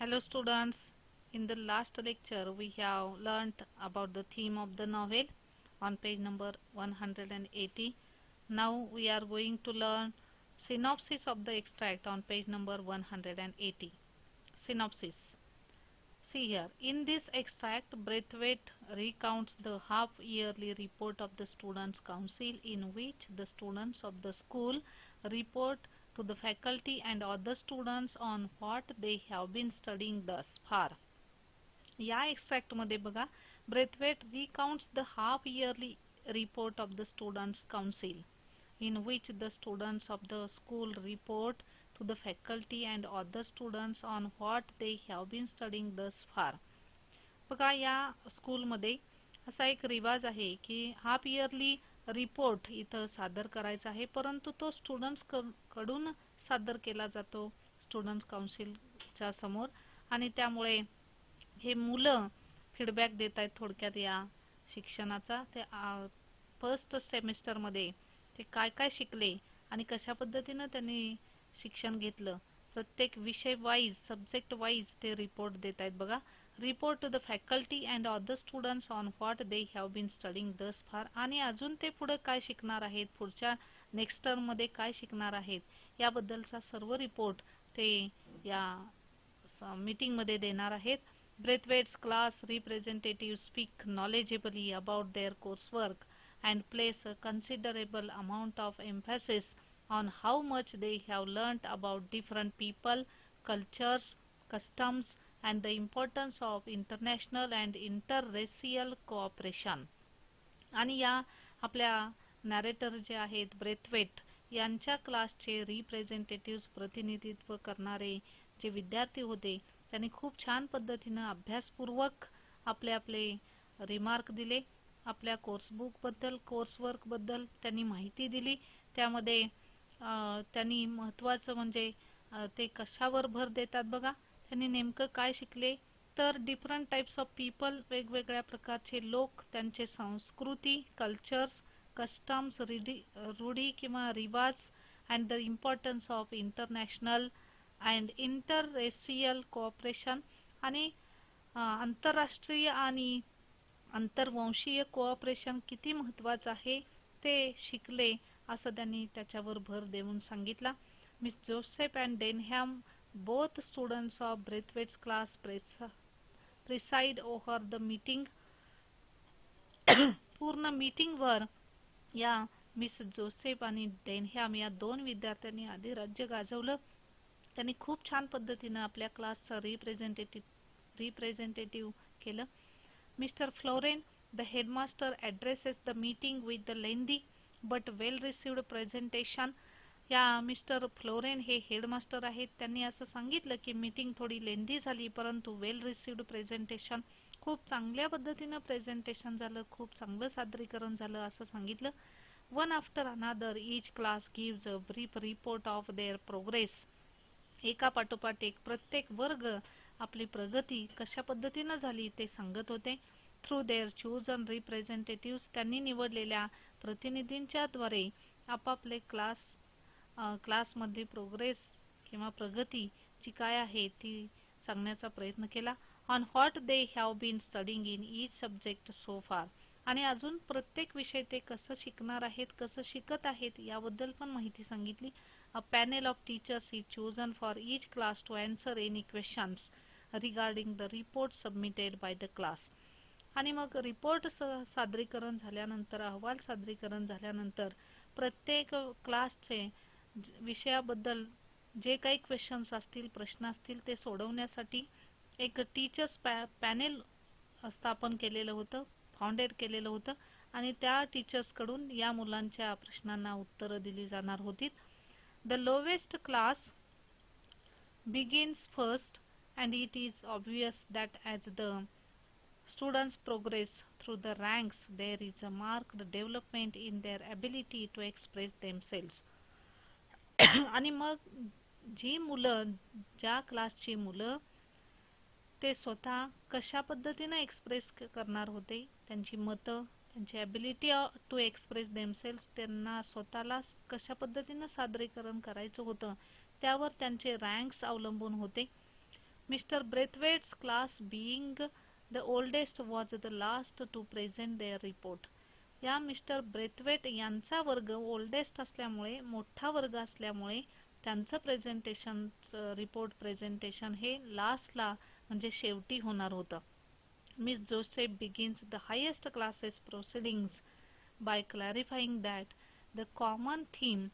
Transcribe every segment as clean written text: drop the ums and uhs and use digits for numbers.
Hello students, in the last lecture we have learnt about the theme of the novel on page number 180. Now we are going to learn synopsis of the extract on page number 180. Synopsis. See here, in this extract Braithwaite recounts the half-yearly report of the Students' Council in which the students of the school report to the faculty and other students on what they have been studying thus far. या extract मध्ये बघा Brathwaite recounts the half yearly report of the students council in which the students of the school report to the faculty and other students on what they have been studying thus far. बघा या स्कूलमध्ये असा एक रिवाज आहे की half yearly report इथं सादर करायचा आहे, परंतु तो स्टुडंट्स कडून सादर केला जातो स्टुडंट्स काउन्सिलच्या समोर, आणि त्यामुळे हे मुलं फीडबॅक देत आहेत थोडक्यात या शिक्षणाचा. ते फर्स्ट सेमिस्टरमध्ये ते काय काय शिकले आणि कशा पद्धतीने त्यांनी शिक्षण घेतलं, प्रत्येक विषय वाईज सब्जेक्ट वाईज ते रिपोर्ट देत आहेत बघा. Report to the faculty and other students on what they have been studying thus far, आणि अजून ते पुढे काय शिकणार आहेत, पुढच्या नेक्स्ट टर्म मध्ये काय शिकणार आहेत याबद्दलचा सर्व रिपोर्ट ते या मीटिंग मध्ये देणार आहेत. Braithwaite's class representatives speak knowledgeably about their coursework and place a considerable amount of emphasis on how much they have learnt about different people, cultures, customs, and the importance of international and interracial cooperation. आणि या आपल्या narrator जे आहेत Brathwaite यांच्या क्लासचे representative प्रतिनिधित्व करणारे जे विद्यार्थी होते त्यांनी खूप छान पद्धतीने अभ्यासपूर्वक आपले आपले रिमार्क दिले. आपल्या कोर्सबुक बद्दल कोर्सवर्क बद्दल त्यांनी माहिती दिली. त्यामध्ये त्यांनी महत्त्वाचं म्हणजे ते कशावर भर देतात बघा. त्यांनी नेमकं काय शिकले तर डिफरंट टाइप्स ऑफ पीपल, वेगवेगळ्या प्रकारचे लोक, त्यांचे संस्कृती, कल्चर्स, कस्टम्स, रूढी किंवा रिवाज, and the importance of international and interracial cooperation, आणि आंतरराष्ट्रीय आणि आंतरवंशीय कोऑपरेशन किती महत्त्वाचं आहे ते शिकले असं त्यांनी त्याच्यावर भर देऊन सांगितला. Miss Joseph and Denham both students of Braithwaite's class preside over the meeting. पूर्ण मीटिंग वर या मिस जोसेफ आणि डेनहॅम या दोन विद्यार्थ्यांनी अधिराज्य गाजवलं. त्यांनी खूप छान पद्धतीने आपल्या क्लासचं रिप्रेझेंटेटिव्ह केलं. Mister Floren the headmaster addresses the meeting with the lengthy but well received presentation. या मिस्टर फ्लोरेन हे हेडमास्टर आहेत. त्यांनी असं सांगितलं की मीटिंग थोडी लेंदी झाली, परंतु वेल रिसिव्ड प्रेझेंटेशन, खूप चांगल्या पद्धतीनं प्रेझेंटेशन झालं, खूप चांगलं सादरीकरण झालं असं सांगितलं. वन आफ्टर अनादर each class gives a brief report of their progress. एका पाठोपाठ एक प्रत्येक वर्ग आपली प्रगती कशा पद्धतीनं झाली ते सांगत होते. थ्रू देअर चूजन रिप्रेझेंटेटिव्ह, त्यांनी निवडलेल्या प्रतिनिधींच्या द्वारे आपापले क्लासमधली प्रोग्रेस किंवा प्रगती जी काय आहे ती सांगण्याचा प्रयत्न केला. On what they have been studying in each subject so far, आणि अजून प्रत्येक विषय ते कसं शिकणार आहेत, कसं शिकत आहेत याबद्दल पण माहिती सांगितली. A panel of teachers is chosen for each class to answer any questions regarding the report submitted by the class. आणि मग रिपोर्ट सादरीकरण झाल्यानंतर, अहवाल सादरीकरण झाल्यानंतर प्रत्येक क्लासचे विषयाबद्दल जे काही क्वेश्चन्स असतील, प्रश्न असतील ते सोडवण्यासाठी एक टीचर्स पॅनेल स्थापन केलेलं होतं, फाउंडेड केलेलं होतं, आणि त्या टीचर्स कडून या मुलांच्या प्रश्नांना उत्तरं दिली जाणार होती. The lowest class begins first and it is obvious that as the students progress through the ranks there is a marked development in their ability to express themselves. आणि मग जी मुलं, ज्या क्लासची मुलं ते स्वतः कशा पद्धतीने एक्सप्रेस करणार होते, त्यांची मतं, त्यांची ॲबिलिटी टू एक्सप्रेस देमसेल्स, त्यांना स्वतःला कशा पद्धतीने सादरीकरण करायचं होतं त्यावर त्यांचे रँक्स अवलंबून होते. Mr. Braithwaite's class, being the oldest, was the last to present their report. या मिस्टर ब्रेथवेट यांचा वर्ग ओल्डेस्ट असल्यामुळे, मोठा वर्ग असल्यामुळे त्यांचं प्रेझेंटेशन, रिपोर्ट प्रेझेंटेशन हे लास्टला म्हणजे शेवटी होणार होतं. Miss Joseph begins the highest classes proceedings by clarifying that the common theme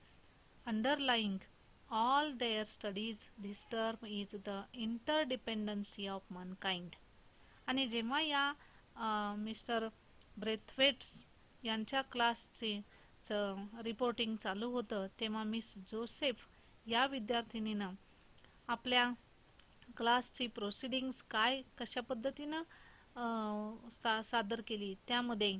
underlying all their studies this term is the interdependency of mankind. आणि जेव्हा या मिस्टर ब्रेथवेट्स यांच्या क्लासचे रिपोर्टिंग चालू होतं तेव्हा मिस जोसेफ या विद्यार्थिनीनं आपल्या क्लासची प्रोसिडिंग्स काय कशा पद्धतीनं सादर केली, त्यामध्ये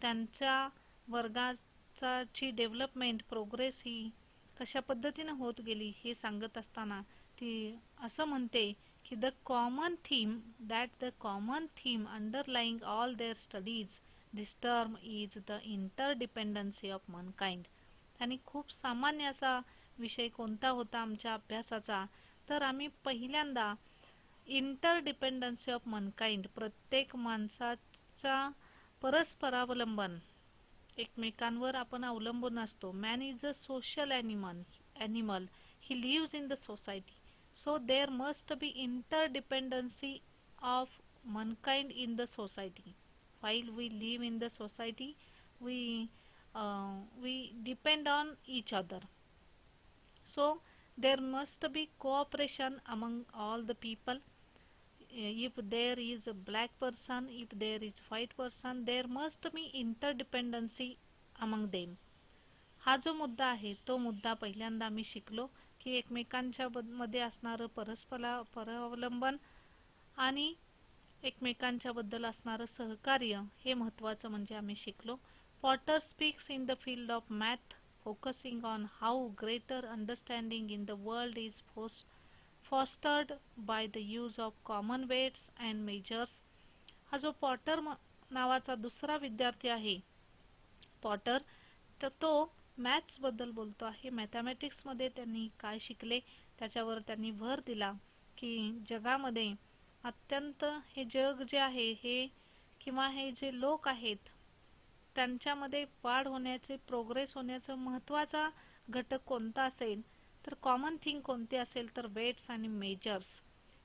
त्यांच्या वर्गाची डेव्हलपमेंट प्रोग्रेस ही कशा पद्धतीनं होत गेली हे सांगत असताना ती असं म्हणते की the common theme underlying all their studies this term is the interdependency of mankind. आणि खूप सामान्य असा विषय कोणता होता आमच्या अभ्यासाचा, तर आम्ही पहिल्यांदा इंटरडिपेंडन्सी ऑफ मनकाइंड, प्रत्येक माणसाचा परस्परावलंबन, एकमेकांवर आपण अवलंबून असतो. Man is a social animal, he lives in the society, so there must be interdependency of mankind in the society. While we live in the society, we depend on each other. So there must be cooperation among all the people. If there is a black person, if there is white person, there must be interdependency among them. हा जो मुद्दा आहे तो मुद्दा पहिल्यांदा मी शिकलो की एकमेकांच्या मध्ये असणारं परस्परावलंबन आणि एकमेकांच्या बद्दल असणारं सहकार्य हे महत्त्वाचं म्हणजे आम्ही शिकलो. Potter speaks in the field of math, focusing on how greater understanding in the world is fostered by the use of common weights and measures. हा जो पॉटर नावाचा दुसरा विद्यार्थी आहे पॉटर, तर तो मॅथ्स बद्दल बोलतो आहे. मॅथमॅटिक्समध्ये त्यांनी काय शिकले त्याच्यावर त्यांनी भर दिला की जगामध्ये अत्यंत हे जग जे आहे हे किंवा हे जे लोक आहेत त्यांच्यामध्ये वाढ होण्याचे, प्रोग्रेस होण्याचा महत्त्वाचा घटक कोणता असेल, तर कॉमन थिंग कोणते असेल तर वेट्स आणि मेजर्स.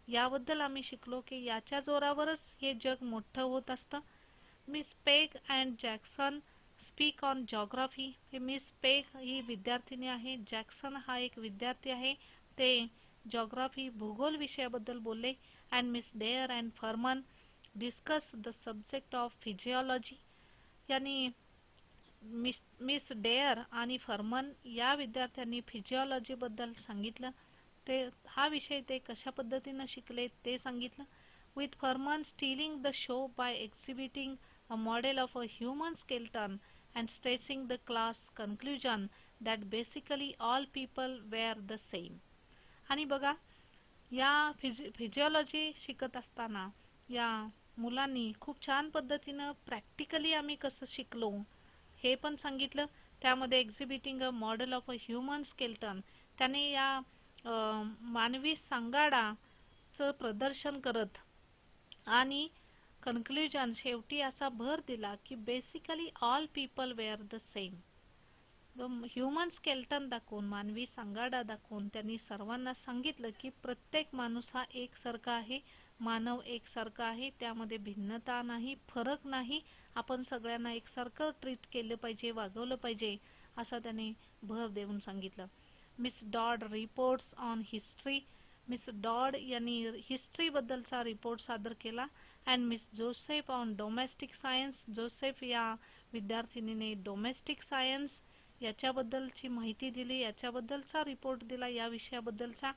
याबद्दल आम्ही शिकलो की याच्या जोरावरच हे जग मोठं होत असतं. Miss peg and Jackson speak on geography. हे मिस पेग ही विद्यार्थिनी आहे, जॅक्सन हा एक विद्यार्थी आहे, ते जॉग्राफी भूगोल विषयाबद्दल बोलले. and Miss Dare and Furman discuss the subject of physiology. यानी मिस डेअर आणि फर्मन या विद्यार्थ्यांनी फिजिओलॉजी बद्दल सांगितलं. ते हा विषय ते कशा पद्धतीने शिकले ते सांगितलं. With Furman stealing the show by exhibiting a model of a human skeleton and stressing the class conclusion that basically all people were the same. आणि बघा या फिजिओलॉजी शिकत असताना या मुलांनी खूप छान पद्धतीनं प्रॅक्टिकली आम्ही कसं शिकलो हे पण सांगितलं. त्यामध्ये exhibiting a model of a human skeleton, त्याने या मानवी सांगाडाचं प्रदर्शन करत आणि कन्क्लुजन शेवटी असा भर दिला की basically all people were the same. Human skeleton दाखवून, मानवी सांगाडा दाखवून त्यांनी सर्वांना सांगितलं की प्रत्येक माणूस हा एकसारखा आहे, मानव एकसारखा आहे, त्यामध्ये भिन्नता नाही, फरक नाही, आपण सगळ्यांना एकसारखं ट्रीट केलं पाहिजे, वागवलं पाहिजे असं त्यांनी भर देऊन सांगितलं. Miss Dodd reports on history. Miss Dodd यांनी हिस्ट्री बद्दलचा रिपोर्ट सादर केला. And Miss Joseph on domestic science. Joseph या विद्यार्थिनीने डोमेस्टिक सायन्स याच्याबद्दलची माहिती दिली, याच्याबद्दलचा रिपोर्ट दिला, या विषयाबद्दलचा.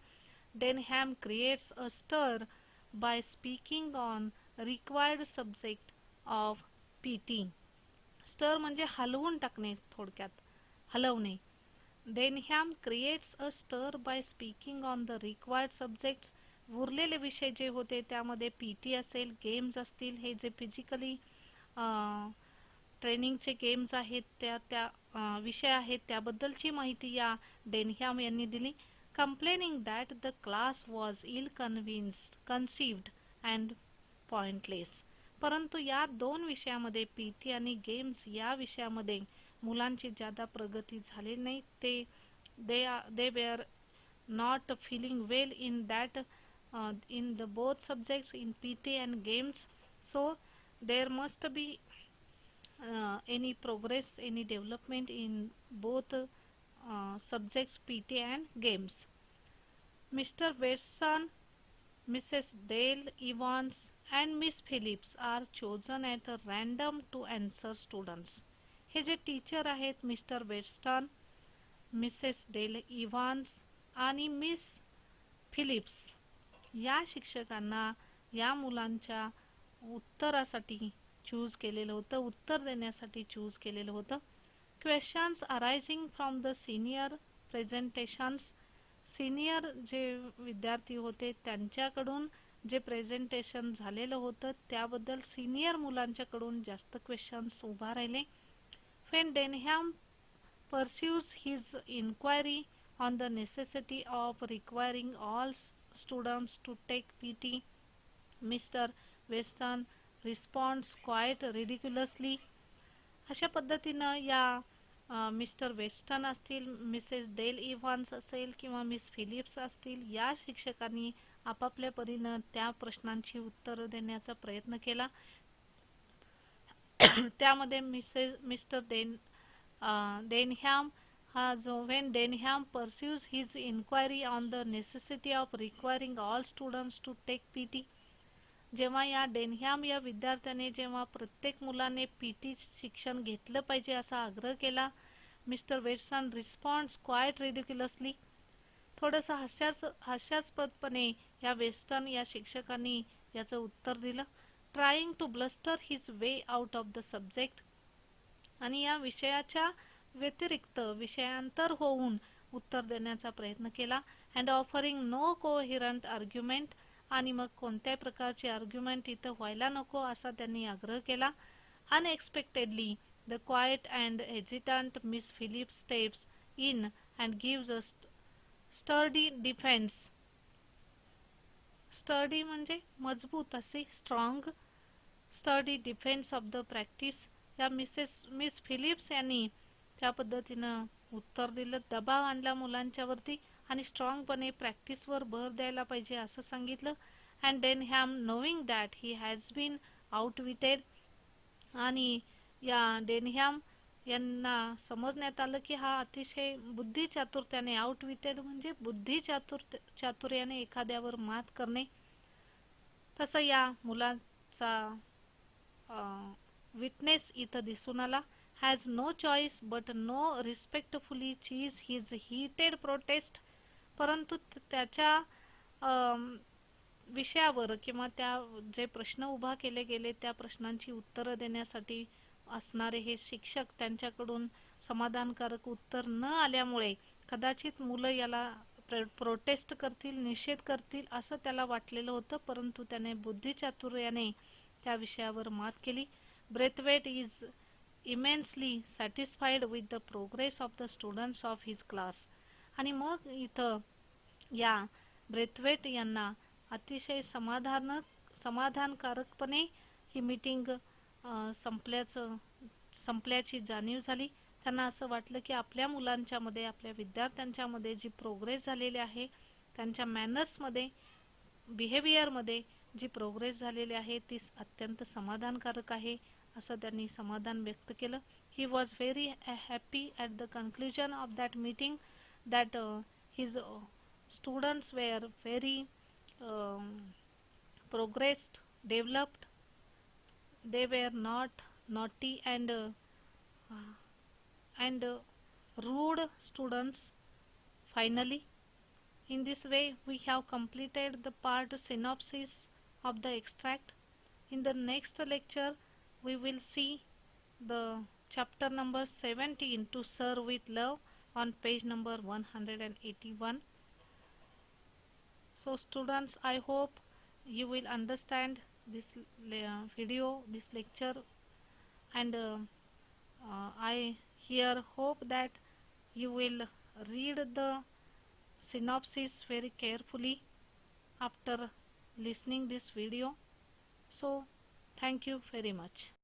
डेनहॅम क्रिएट्स अ स्टर by speaking on required subject of PT. स्टर म्हणजे हलवून टाकणे, थोडक्यात हलवणे. डेनहॅम क्रिएट्स अ स्टर by speaking on the required subjects. उरलेले विषय जे होते त्यामध्ये पीटी असेल, गेम्स असतील, हे जे फिजिकली ट्रेनिंगचे गेम्स आहेत त्या विषय आहेत त्याबद्दलची माहिती या डेनहॅम यांनी दिली. complaining that the class was conceived and pointless. परंतु या दोन विषयामध्ये पीटी आणि गेम्स या विषयामध्ये मुलांची ज्यादा प्रगती झाली नाही. they were not feeling well in that in the both subjects in PT and games. So there must be any progress, any development in both subjects PT and games. Mr. Weston, Mrs. Dale Evans and Miss Phillips are chosen at random to answer students. हे जे teacher आहेत Mr Weston, Mrs Dale Evans आणि Miss Phillips या शिक्षकांना या मुलांच्या उत्तरासाठी choose केलेलं होतं, उत्तर देण्यासाठी चूज केलेलं होतं. Questions arising from the senior presentations, senior जे विद्यार्थी होते त्यांच्याकडून जे प्रेझेंटेशन झालेलं होतं त्याबद्दल सिनियर मुलांच्याकडून जास्त क्वेश्चन्स उभा राहिले. When Denham pursues his inquiry on the necessity of requiring all students to take PT, Mr. Weston responds quite ridiculously. अशा पद्धतीनं या मिस्टर वेस्टन असतील, मिसेस डेल इव्हान्स असेल किंवा मिस फिलिप्स असतील या शिक्षकांनी आपापल्या परीनं त्या प्रश्नांची उत्तर देण्याचा प्रयत्न केला. त्यामध्ये मिस्टर डेनहॅम हा जो when Denham pursues his inquiry on the necessity of requiring all students to take PT, जेव्हा या डेनहॅम या विद्यार्थ्याने जेव्हा प्रत्येक मुलाने PT शिक्षण घेतलं पाहिजे असा आग्रह केला, Mr Weston responds quite ridiculously, थोडंसं हास्यास्पदपणे या वेस्टन या शिक्षकांनी याचं उत्तर दिलं. Trying to bluster his way out of the subject, आणि या विषयाच्या व्यतिरिक्त विषयांतर होऊन उत्तर देण्याचा प्रयत्न केला. And offering no coherent argument, आणि मग कोणत्याही प्रकारची आर्ग्युमेंट इथं व्हायला नको असा त्यांनी आग्रह केला. Unexpectedly the quiet and hesitant Miss Phillips steps in and gives a sturdy defence, sturdy म्हणजे मजबूत असे, strong study defence of the practice. या मिस फिलिप्स यांनी त्या पद्धतीनं उत्तर दिलं, दबाव आणला मुलांच्यावरती आणि स्ट्रॉंगपणे प्रॅक्टिसवर भर द्यायला पाहिजे असं सांगितलं. And Denham knowing that he has been outwitted, आणि या डेनहॅम यांना समजण्यात आलं की हा अतिशय बुद्धिचातुर्याने, आउटविटेड म्हणजे बुद्धिचातुर्याने एखाद्यावर मात करणे, तसं या मुलाचा विटनेस इथं दिसून आला. Has no choice but no respectfully cheese his heated protest, परंतु त्याच्या विषयावर किंवा त्या जे प्रश्न उभा केले गेले त्या प्रश्नांची उत्तरं देण्यासाठी असणारे हे शिक्षक त्यांच्याकडून समाधानकारक उत्तर न आल्यामुळे कदाचित मुलं याला प्रोटेस्ट करतील, निषेध करतील असं त्याला वाटलेलं होतं, परंतु त्याने बुद्धिचातुर्याने त्या विषयावर मात केली. Braithwaite is immensely satisfied with the progress of the students of his class, आणि मग इथं या ब्रेथवेट यांना अतिशय समाधानकारकपणे ही मीटिंग संपल्याची जाणीव झाली. त्यांना असं वाटलं की आपल्या मुलांच्या मध्ये, आपल्या विद्यार्थ्यांच्या मध्ये जी प्रोग्रेस झालेली आहे, त्यांच्या मॅनर्समध्ये, बिहेवियरमध्ये जी प्रोग्रेस झालेली आहे ती अत्यंत समाधानकारक आहे असं त्यांनी समाधान व्यक्त केलं. He was very happy at the conclusion of that meeting that his students were very progressed, developed. They were not naughty and rude students. Finally, in this way we have completed the part synopsis of the extract. In the next lecture we will see the chapter number 17, to serve with love, on page number 181. So students, I hope you will understand this video, this lecture, and I here hope that you will read the synopsis very carefully after listening this video. So thank you very much.